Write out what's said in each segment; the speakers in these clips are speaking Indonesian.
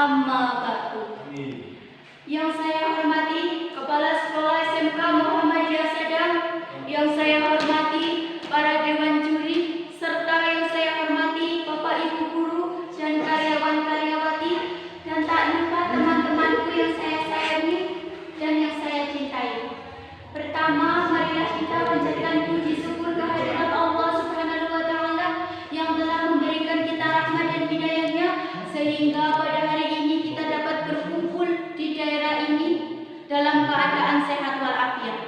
Amma ba'du. Yang saya hormati Kepala Sekolah SMK Muhammadiyah Sadang, yang saya hormati para dewan juri, serta yang saya hormati Bapak Ibu guru dan karyawan-karyawati, dan tak lupa teman-temanku yang saya sayangi dan yang saya cintai. Pertama, marilah kita panjatkan puji syukur kehadirat Allah Subhanahu wa Ta'ala yang telah memberikan kita rahmat dan hidayahnya sehingga pada hari ini kita dapat berkumpul di daerah ini dalam keadaan sehat walafiat.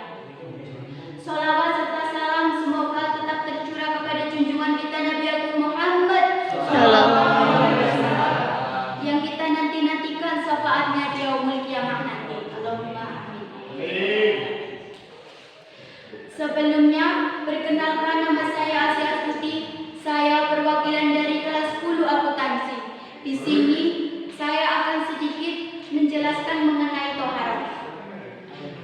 Sholawat serta salam semoga tetap tercurah kepada junjungan kita Nabi Agung Muhammad yang kita nanti-nantikan syafaatnya di yaumul qiyamah nanti. Allahumma amin. Sebelumnya, perkenalkan nama saya Asya Astuti. Saya perwakilan dari kelas 10 akuntansi. Di sini saya akan sedikit menjelaskan mengenai toharoh.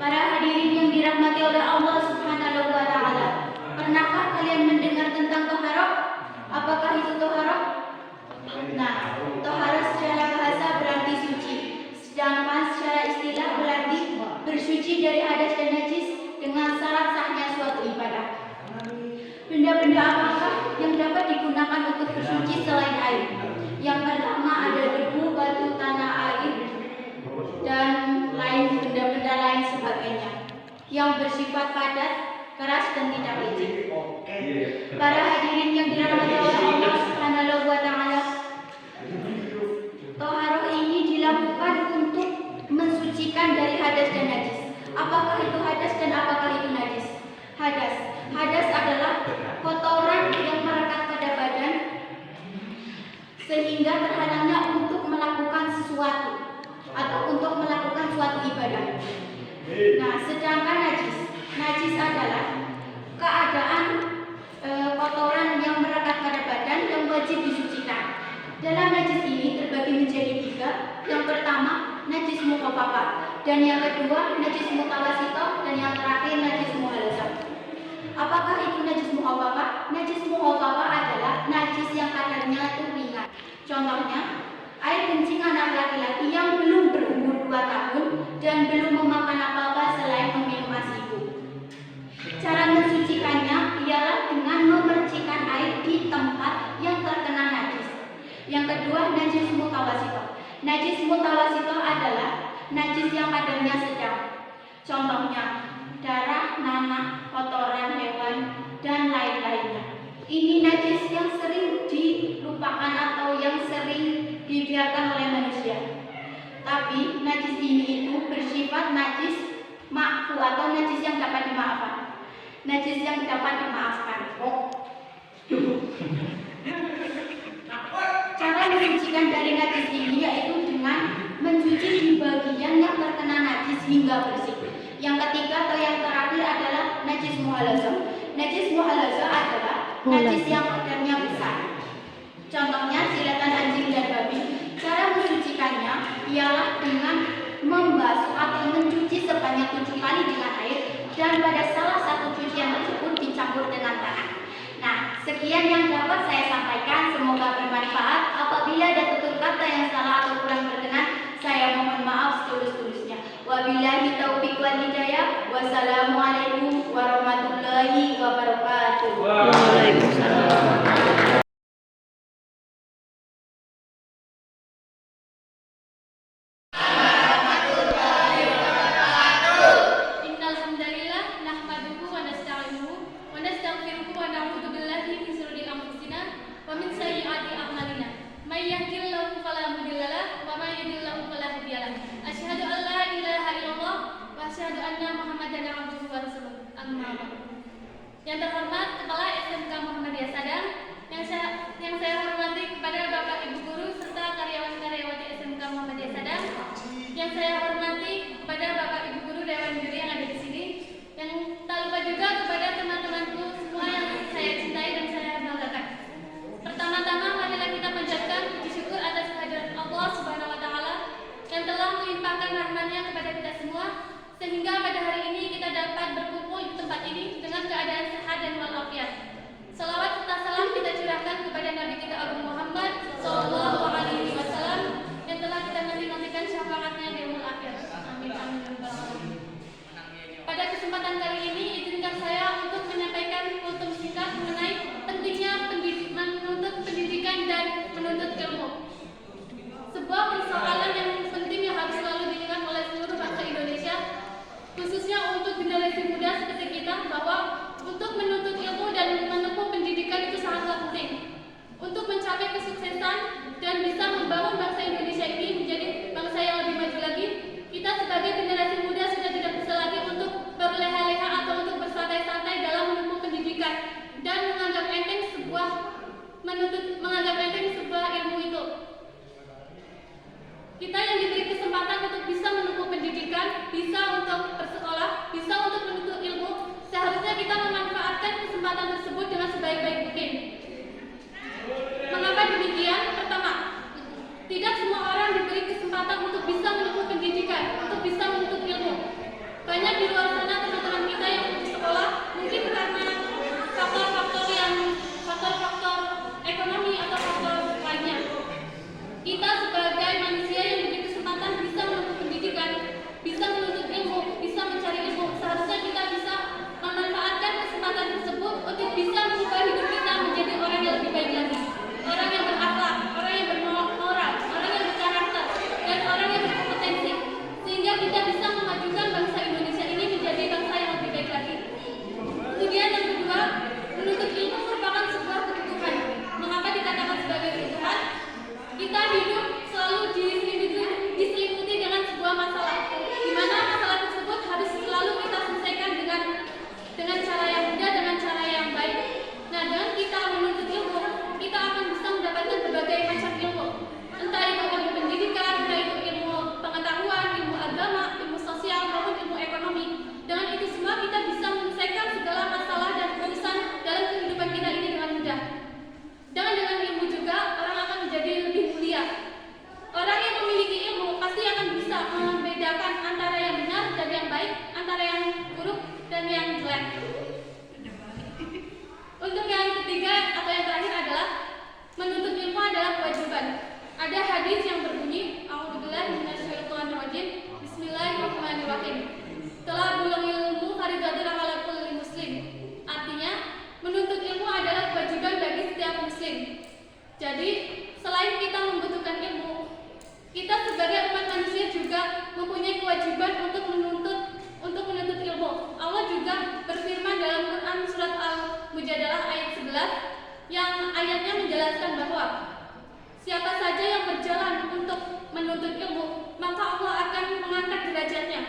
Para hadirin yang dirahmati oleh Allah Subhanahu wa Ta'ala, pernahkah kalian mendengar tentang toharoh? Apakah itu toharoh? Nah, toharoh secara bahasa berarti suci, sedangkan secara istilah berarti bersuci dari hadas dan najis dengan syarat sahnya suatu ibadah. Benda-benda apakah yang dapat digunakan untuk bersuci selain air? Yang pertama ada debu, batu, tanah, air, dan lain benda-benda lain sebagainya yang bersifat padat, keras, dan tidak licin. Para hadirin yang dirahmati oleh Allah Subhanahu wa Ta'ala, toharoh ini dilakukan untuk mensucikan dari hadas dan najis. Apakah itu hadas dan apakah itu najis? Hadas adalah kotoran yang melekat pada badan sehingga terhalangnya untuk melakukan sesuatu atau untuk melakukan suatu ibadah. Nah, sedangkan najis adalah keadaan kotoran yang melekat pada badan yang wajib disucikan. Dalam najis ini terbagi menjadi 3. Yang pertama, najis mukhafafah, dan yang kedua, najis mutawasithah, dan yang terakhir najis muhalazah. Apakah itu najis mukhafafah? Najis mukhafafah adalah najis yang kadarnya itu ringan. Contohnya, air kencing anak laki-laki yang belum berumur 2 tahun dan belum memakan apa-apa selain meminum ASI ibu. Cara mensucikannya ialah dengan memercikan air di tempat yang terkena najis. Yang kedua, najis mutawasithah. Najis mutawasithah adalah najis yang kadarnya sedang. Contohnya, darah, nanah, kotoran hewan, dan lain-lainnya. Ini najis yang sering dilupakan atau yang sering dibiarkan oleh manusia. Tapi najis ini itu bersifat najis ma'fu atau najis yang dapat dimaafkan. Najis yang dapat dimaafkan. Cara mensucikan dari najis ini yaitu dengan mencuci di bagian yang terkena najis hingga bersih. Yang ketiga atau yang terakhir adalah najis muhalazah. Najis muhalazah adalah najis yang kadarnya besar. Contohnya silatan anjing dan babi. Cara mensucikannya ialah dengan membasuh atau mencuci sebanyak 7 kali dengan air dan pada salah satu cucian tersebut dicampur dengan tanah. Nah, sekian yang dapat saya sampaikan, semoga bermanfaat. Apabila ada tutur kata yang salah atau kurang berkenan, saya mohon maaf setulus-tulusnya. Wabillahi taufiq wal hidayah. Wassalamualaikum warahmatullahi wabarakatuh. Waalaikumsalam. Yang terhormat Kepala SMK Muhammadiyah Sadang, Ada hadis yang berbunyi, A'udzubillahi minasyaitonirrajim, Bismillahirrahmanirrahim. Talabul ilmu fardhatun 'ala kulli muslim. Artinya, menuntut ilmu adalah kewajiban bagi setiap muslim. Jadi, selain kita membutuhkan ilmu, kita sebagai umat manusia juga mempunyai kewajiban untuk menuntut ilmu. Allah juga berfirman dalam Quran surat Al-Mujadalah ayat 11 yang ayatnya menjelaskan bahwa siapa saja yang berjalan untuk menuntut ilmu, maka Allah akan mengangkat derajatnya.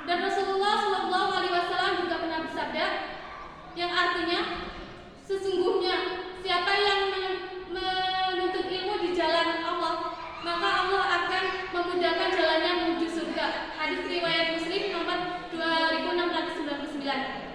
Dan Rasulullah SAW juga pernah bersabda yang artinya, sesungguhnya siapa yang menuntut ilmu di jalan Allah, maka Allah akan memudahkan jalannya menuju surga. Hadis riwayat Muslim nomor 2699.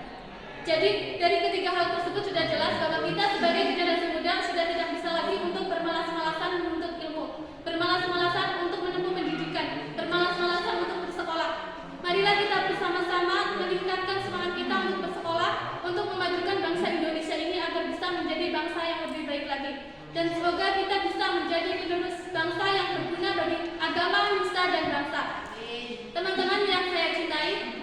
Jadi dari ketiga hal tersebut sudah jelas bahwa kita sebagai generasi muda sudah tidak bisa lagi untuk bermalas-malasan menuntut ilmu, bermalas-malasan untuk menempuh pendidikan, bermalas-malasan untuk bersekolah. Marilah kita bersama-sama meningkatkan semangat kita untuk bersekolah, untuk memajukan bangsa Indonesia ini agar bisa menjadi bangsa yang lebih baik lagi. Dan semoga kita bisa menjadi penerus bangsa yang berguna bagi agama, nusa, dan bangsa. Teman-teman yang saya cintai,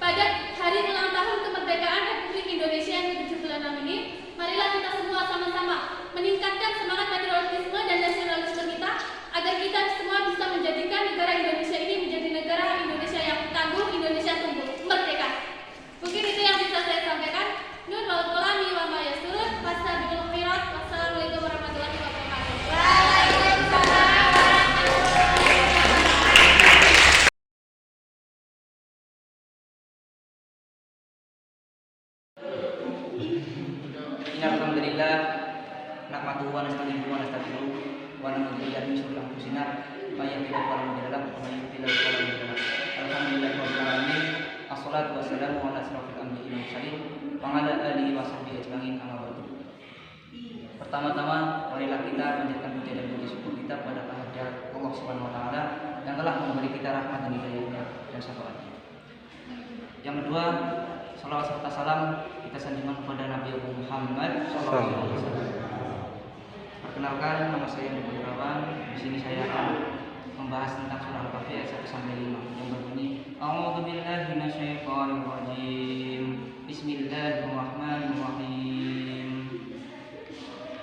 pada hari ulang tahun kemerdekaan Republik Indonesia yang ke-76 ini, marilah kita semua sama-sama meningkatkan semangat patriotisme dan nasionalisme kita agar kita semua bisa menjadikan negara Indonesia ini menjadi negara Indonesia yang tangguh, Indonesia tumbuh, merdeka. Mungkin itu yang bisa saya sampaikan. Nun wal qalami wa ma yasturun. Fastabiqul khairat. Wassalamualaikum warahmatullahi wabarakatuh. Alhamdulillah, nahmaduhu wa nasta'inuhu wa nastaghfiruh wa na'udzu billahi min shururi anfusina wa yahdihillahu fala mudilla lahu wa may yudlil fala hadiya lahu. Alhamdulillahirabbil alamin. Assalatu wassalamu ala asyrofil anbiya'i wal mursalin wa ala alihi wa sahbihi ajma'in. Amma ba'du. Pertama-tama, marilah kita panjatkan puja dan puji syukur kita pada kehadirat Allah Subhanahu wa taala yang telah memberi kita rahmat dan hidayahnya dan syafaatnya. Yang kedua, salawat serta salam kita sanjungan kepada Nabi Muhammad SAW. Perkenalkan, nama saya Nubul Rawan. Di sini saya akan membahas tentang surah Al-Kahfi ayat 1 sampai 5 yang berbunyi, A'udzubillahi minasyaitonirrajim. Bismillahirrahmanirrahim.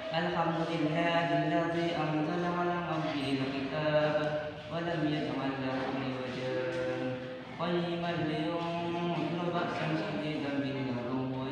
Alhamdulillahilladzi anzala 'ala 'abdihi al-kitab wa lam yaj'al lahu 'iwajan qayyiman liyunzira ba'san shadidan min ladunhu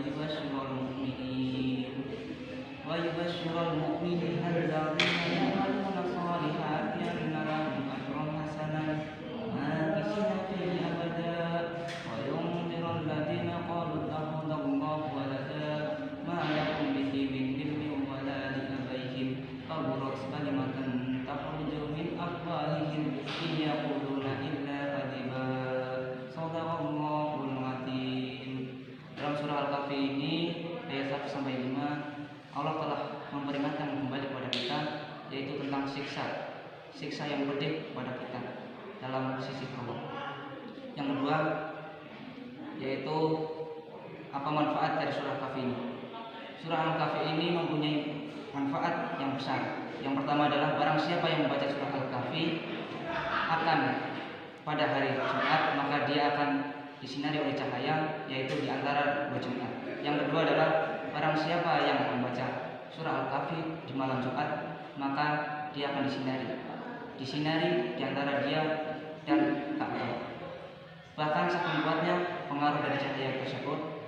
wa yubashshirul mu'minina alladzina ya'maluna as-salihati anna lahum ajran hasanan makithina fihi abada wa yunzirul ladzina qalu ittakhadallahu walada ma lahum bihi min ilmin wa la li abaihim kaburat kalimatan takhruju min afwahihim in yaquluna illa kadhiba. Shadaqallahul azim. Dalam surah Al-Kahfi ini ayat 1 sampai 5, Allah telah memperingatkan kembali kepada kita, yaitu tentang siksa yang pedih kepada kita dalam sisi Allah. Yang kedua, yaitu apa manfaat dari surah Al-Kahfi ini. Surah Al-Kahfi ini mempunyai manfaat yang besar. Yang pertama adalah barang siapa yang membaca surah Al-Kahfi akan pada hari Jumat, maka dia akan disinari oleh cahaya, yaitu di antara dua Jumat. Yang kedua adalah barang siapa yang membaca surah Al-Kahfi di malam Jumat, maka dia akan disinari di antara dia dan Ka'bah. Bahkan saking kuatnya pengaruh dari cahaya tersebut,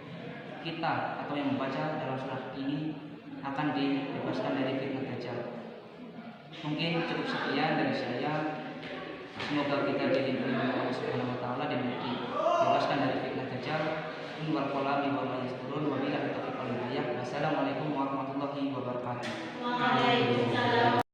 kita atau yang membaca dalam surah ini akan dibebaskan dari fitnah Dajjal. Mungkin cukup sekian dari saya. Semoga kita dilindungi oleh Allah Subhanahu wa taala dan dibebaskan dari fitnah Dajjal. Wassalamualaikum warahmatullahi wabarakatuh. Waalaikumsalam.